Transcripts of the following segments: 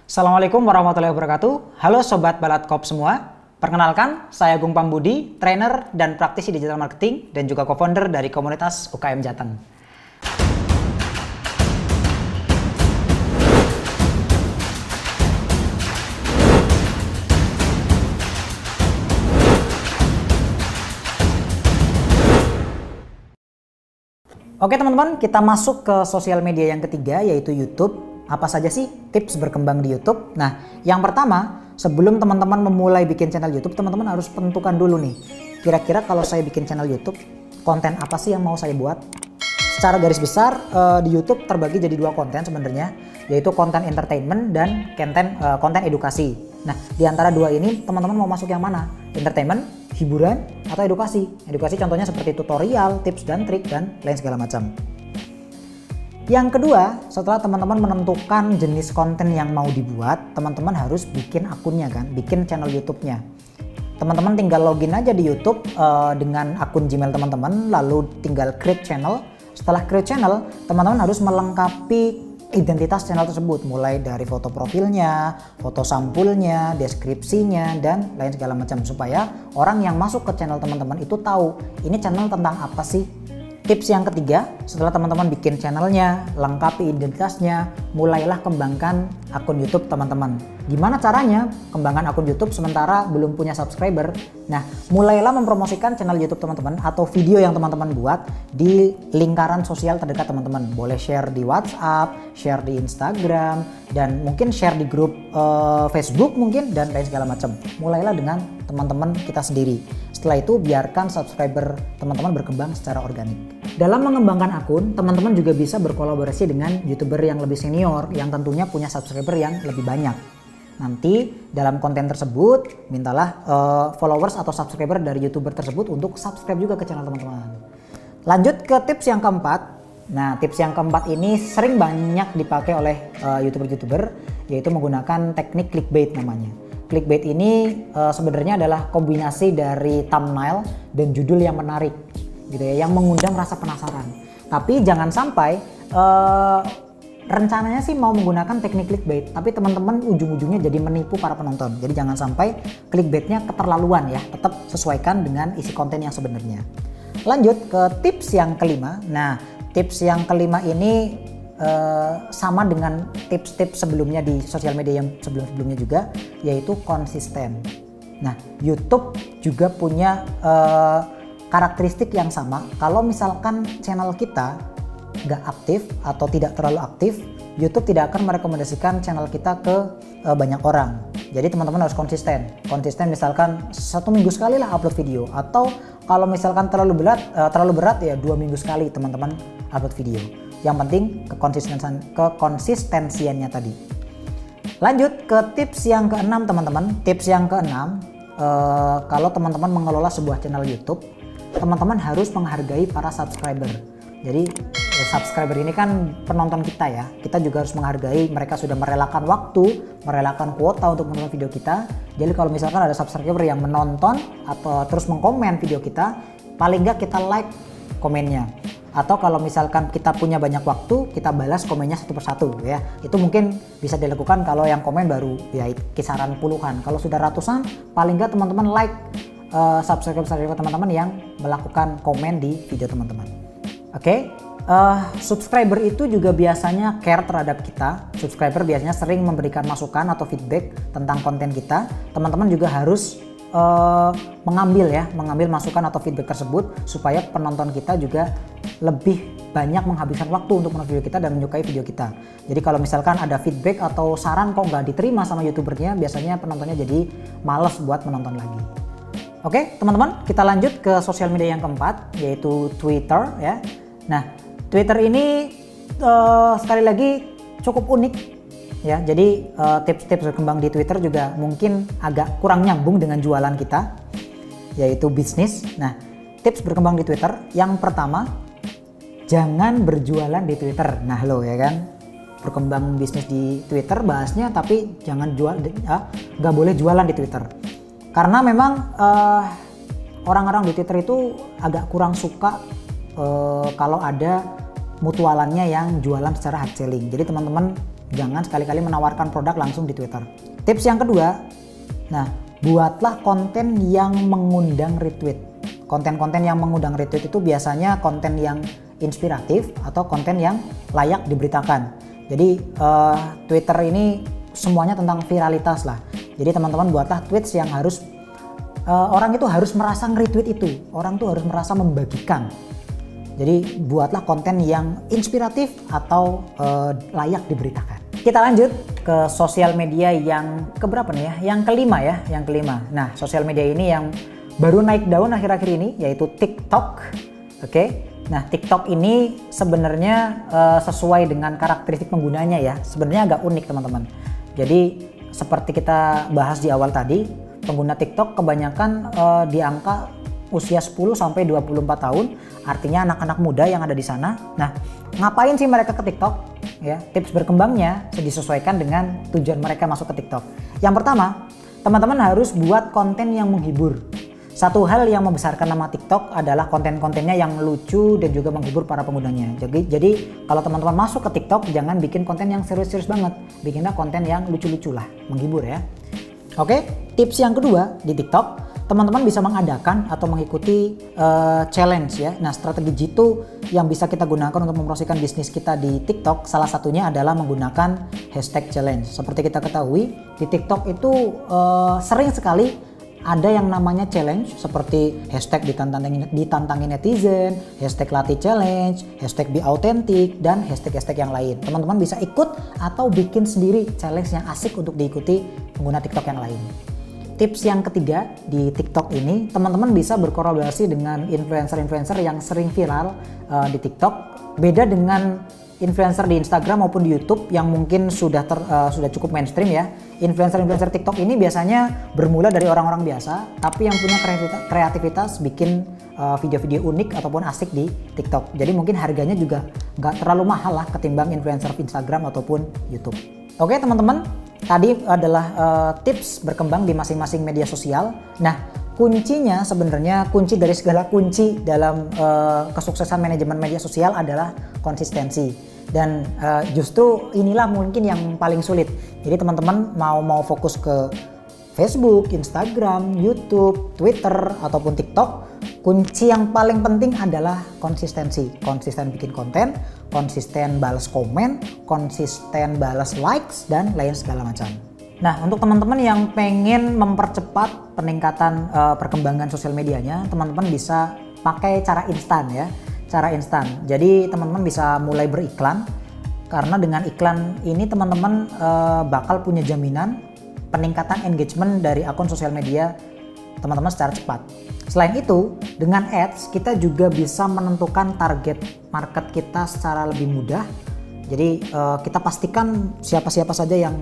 Assalamualaikum warahmatullahi wabarakatuh. Halo Sobat Balatkop semua. Perkenalkan, saya Agung Pambudi, trainer dan praktisi digital marketing dan juga co-founder dari komunitas UKM Jateng. Oke teman-teman, kita masuk ke sosial media yang ketiga yaitu YouTube. Apa saja sih tips berkembang di YouTube? Nah, yang pertama, sebelum teman-teman memulai bikin channel YouTube, teman-teman harus tentukan dulu nih. Kira-kira kalau saya bikin channel YouTube, konten apa sih yang mau saya buat? Secara garis besar di YouTube terbagi jadi dua konten sebenarnya, yaitu konten entertainment dan konten edukasi. Nah, di antara dua ini teman-teman mau masuk yang mana? Entertainment, hiburan, atau edukasi? Edukasi contohnya seperti tutorial, tips dan trik dan lain segala macam. Yang kedua, setelah teman-teman menentukan jenis konten yang mau dibuat, teman-teman harus bikin akunnya kan, bikin channel YouTube-nya. Teman-teman tinggal login aja di YouTube dengan akun Gmail teman-teman, lalu tinggal create channel. Setelah create channel, teman-teman harus melengkapi identitas channel tersebut, mulai dari foto profilnya, foto sampulnya, deskripsinya, dan lain segala macam, supaya orang yang masuk ke channel teman-teman itu tahu ini channel tentang apa sih. Tips yang ketiga, setelah teman-teman bikin channelnya, lengkapi identitasnya, mulailah kembangkan akun YouTube teman-teman. Gimana caranya kembangkan akun YouTube sementara belum punya subscriber? Nah, mulailah mempromosikan channel YouTube teman-teman atau video yang teman-teman buat di lingkaran sosial terdekat teman-teman. Boleh share di WhatsApp, share di Instagram, dan mungkin share di grup Facebook mungkin, dan lain segala macam. Mulailah dengan teman-teman kita sendiri. Setelah itu biarkan subscriber teman-teman berkembang secara organik. Dalam mengembangkan akun, teman-teman juga bisa berkolaborasi dengan YouTuber yang lebih senior yang tentunya punya subscriber yang lebih banyak. Nanti dalam konten tersebut mintalah followers atau subscriber dari YouTuber tersebut untuk subscribe juga ke channel teman-teman. Lanjut ke tips yang keempat. Nah, tips yang keempat ini sering banyak dipakai oleh YouTuber-YouTuber, yaitu menggunakan teknik clickbait namanya. Clickbait ini sebenarnya adalah kombinasi dari thumbnail dan judul yang menarik, gitu ya, yang mengundang rasa penasaran. Tapi jangan sampai rencananya sih mau menggunakan teknik clickbait, tapi teman-teman ujung-ujungnya jadi menipu para penonton. Jadi jangan sampai clickbaitnya keterlaluan ya, tetap sesuaikan dengan isi konten yang sebenarnya. Lanjut ke tips yang kelima. Nah, tips yang kelima ini sama dengan tips-tips sebelumnya di sosial media yang sebelum-sebelumnya juga, yaitu konsisten. Nah, YouTube juga punya karakteristik yang sama. Kalau misalkan channel kita nggak aktif atau tidak terlalu aktif, YouTube tidak akan merekomendasikan channel kita ke banyak orang. Jadi teman-teman harus konsisten. Konsisten misalkan 1 minggu sekali lah upload video, atau kalau misalkan terlalu berat ya 2 minggu sekali teman-teman upload video. Yang penting kekonsistensiannya tadi. Lanjut ke tips yang keenam teman-teman. Tips yang keenam, kalau teman-teman mengelola sebuah channel YouTube, teman-teman harus menghargai para subscriber. Jadi subscriber ini kan penonton kita ya. Kita juga harus menghargai, mereka sudah merelakan waktu, merelakan kuota untuk menonton video kita. Jadi kalau misalkan ada subscriber yang menonton atau terus mengkomen video kita, paling nggak kita like komennya. Atau kalau misalkan kita punya banyak waktu, kita balas komennya satu persatu ya. Itu mungkin bisa dilakukan kalau yang komen baru ya kisaran puluhan. Kalau sudah ratusan, paling nggak teman-teman like subscriber teman-teman yang melakukan komen di video teman-teman. Oke, subscriber itu juga biasanya care terhadap kita. Subscriber biasanya sering memberikan masukan atau feedback tentang konten kita. Teman-teman juga harus mengambil masukan atau feedback tersebut supaya penonton kita juga lebih banyak menghabiskan waktu untuk menonton video kita dan menyukai video kita. Jadi kalau misalkan ada feedback atau saran kok nggak diterima sama YouTubernya, biasanya penontonnya jadi males buat menonton lagi. Oke teman-teman, kita lanjut ke sosial media yang keempat, yaitu Twitter ya. Nah, Twitter ini sekali lagi cukup unik ya. Jadi tips-tips berkembang di Twitter juga mungkin agak kurang nyambung dengan jualan kita, yaitu bisnis. Nah, tips berkembang di Twitter yang pertama, jangan berjualan di Twitter. Nah lo ya kan, berkembang bisnis di Twitter bahasnya, tapi jangan nggak boleh jualan di Twitter. Karena memang orang-orang di Twitter itu agak kurang suka kalau ada mutualannya yang jualan secara hard selling. Jadi teman-teman Jangan sekali-kali menawarkan produk langsung di Twitter. Tips yang kedua, nah, buatlah konten yang mengundang retweet. Konten-konten yang mengundang retweet itu biasanya konten yang inspiratif atau konten yang layak diberitakan. Jadi Twitter ini semuanya tentang viralitas lah. Jadi teman-teman buatlah tweets yang harus orang itu harus merasa nge-retweet itu. Orang tuh harus merasa membagikan. Jadi buatlah konten yang inspiratif atau layak diberitakan. Kita lanjut ke sosial media yang keberapa nih ya? Yang kelima ya, yang kelima. Nah, sosial media ini yang baru naik daun akhir-akhir ini yaitu TikTok. Oke. Nah, TikTok ini sebenarnya sesuai dengan karakteristik penggunanya ya. Sebenarnya agak unik teman-teman. Jadi seperti kita bahas di awal tadi, pengguna TikTok kebanyakan di angka usia 10 sampai 24 tahun, artinya anak-anak muda yang ada di sana. Nah, ngapain sih mereka ke TikTok? Ya, tips berkembangnya disesuaikan dengan tujuan mereka masuk ke TikTok. Yang pertama, teman-teman harus buat konten yang menghibur. Satu hal yang membesarkan nama TikTok adalah konten-kontennya yang lucu dan juga menghibur para penggunanya. Jadi kalau teman-teman masuk ke TikTok, jangan bikin konten yang serius-serius banget. Bikinlah konten yang lucu-lucu lah, menghibur ya. Oke, tips yang kedua di TikTok, teman-teman bisa mengadakan atau mengikuti challenge ya. Nah, strategi jitu yang bisa kita gunakan untuk mempromosikan bisnis kita di TikTok, salah satunya adalah menggunakan hashtag challenge. Seperti kita ketahui, di TikTok itu sering sekali ada yang namanya challenge seperti hashtag ditantangi netizen, hashtag latih challenge, hashtag be authentic, dan hashtag-hashtag yang lain. Teman-teman bisa ikut atau bikin sendiri challenge yang asik untuk diikuti pengguna TikTok yang lain. Tips yang ketiga di TikTok ini, teman-teman bisa berkolaborasi dengan influencer-influencer yang sering viral di TikTok. Beda dengan influencer di Instagram maupun di YouTube yang mungkin sudah cukup mainstream ya. Influencer-influencer TikTok ini biasanya bermula dari orang-orang biasa, tapi yang punya kreativitas bikin video-video unik ataupun asik di TikTok. Jadi mungkin harganya juga nggak terlalu mahal lah ketimbang influencer Instagram ataupun YouTube. Oke teman-teman, tadi adalah tips berkembang di masing-masing media sosial. Nah, kuncinya sebenarnya, kunci dari segala kunci dalam kesuksesan manajemen media sosial adalah konsistensi. Dan justru inilah mungkin yang paling sulit. Jadi teman-teman mau fokus ke Facebook, Instagram, YouTube, Twitter, ataupun TikTok, kunci yang paling penting adalah konsistensi. Konsisten bikin konten, konsisten balas komen, konsisten balas likes, dan lain segala macam. Nah, untuk teman-teman yang pengen mempercepat peningkatan perkembangan sosial medianya, teman-teman bisa pakai cara instan ya. Cara instan. Jadi teman-teman bisa mulai beriklan, karena dengan iklan ini teman-teman bakal punya jaminan peningkatan engagement dari akun sosial media teman-teman secara cepat. Selain itu, dengan ads kita juga bisa menentukan target market kita secara lebih mudah. Jadi kita pastikan siapa-siapa saja yang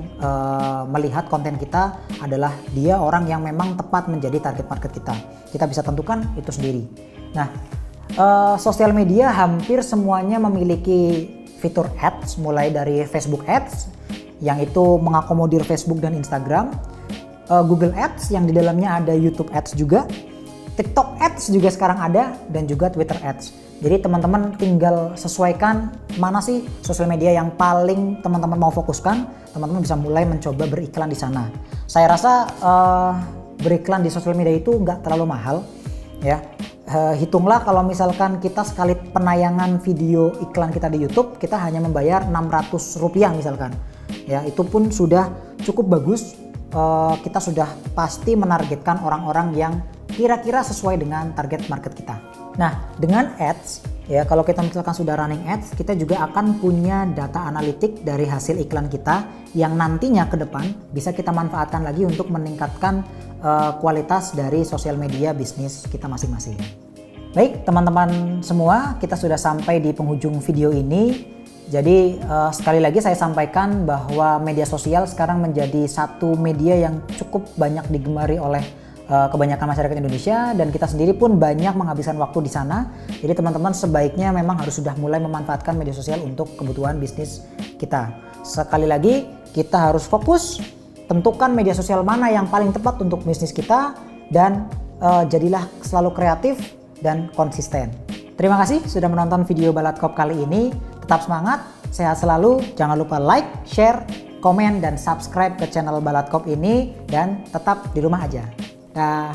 melihat konten kita adalah dia orang yang memang tepat menjadi target market kita. Kita bisa tentukan itu sendiri. Nah, sosial media hampir semuanya memiliki fitur ads, mulai dari Facebook Ads yang itu mengakomodir Facebook dan Instagram, Google Ads yang di dalamnya ada YouTube Ads juga, TikTok Ads juga sekarang ada, dan juga Twitter Ads. Jadi teman-teman tinggal sesuaikan mana sih sosial media yang paling teman-teman mau fokuskan, teman-teman bisa mulai mencoba beriklan di sana. Saya rasa beriklan di sosial media itu nggak terlalu mahal ya. Hitunglah kalau misalkan kita sekali penayangan video iklan kita di YouTube, kita hanya membayar Rp600 misalkan. Ya, itu pun sudah cukup bagus. Kita sudah pasti menargetkan orang-orang yang kira-kira sesuai dengan target market kita. Nah, dengan ads, ya kalau kita misalkan sudah running ads, kita juga akan punya data analitik dari hasil iklan kita yang nantinya ke depan bisa kita manfaatkan lagi untuk meningkatkan kualitas dari sosial media bisnis kita masing-masing. Baik teman-teman semua, kita sudah sampai di penghujung video ini. Jadi sekali lagi saya sampaikan bahwa media sosial sekarang menjadi satu media yang cukup banyak digemari oleh kebanyakan masyarakat Indonesia, dan kita sendiri pun banyak menghabiskan waktu di sana. Jadi teman-teman sebaiknya memang harus sudah mulai memanfaatkan media sosial untuk kebutuhan bisnis kita. Sekali lagi, kita harus fokus, tentukan media sosial mana yang paling tepat untuk bisnis kita, dan jadilah selalu kreatif dan konsisten. Terima kasih sudah menonton video Balatkop kali ini. Tetap semangat, Sehat selalu, jangan lupa like, share, komen, dan subscribe ke channel Balatkop ini, dan tetap di rumah aja. Dah.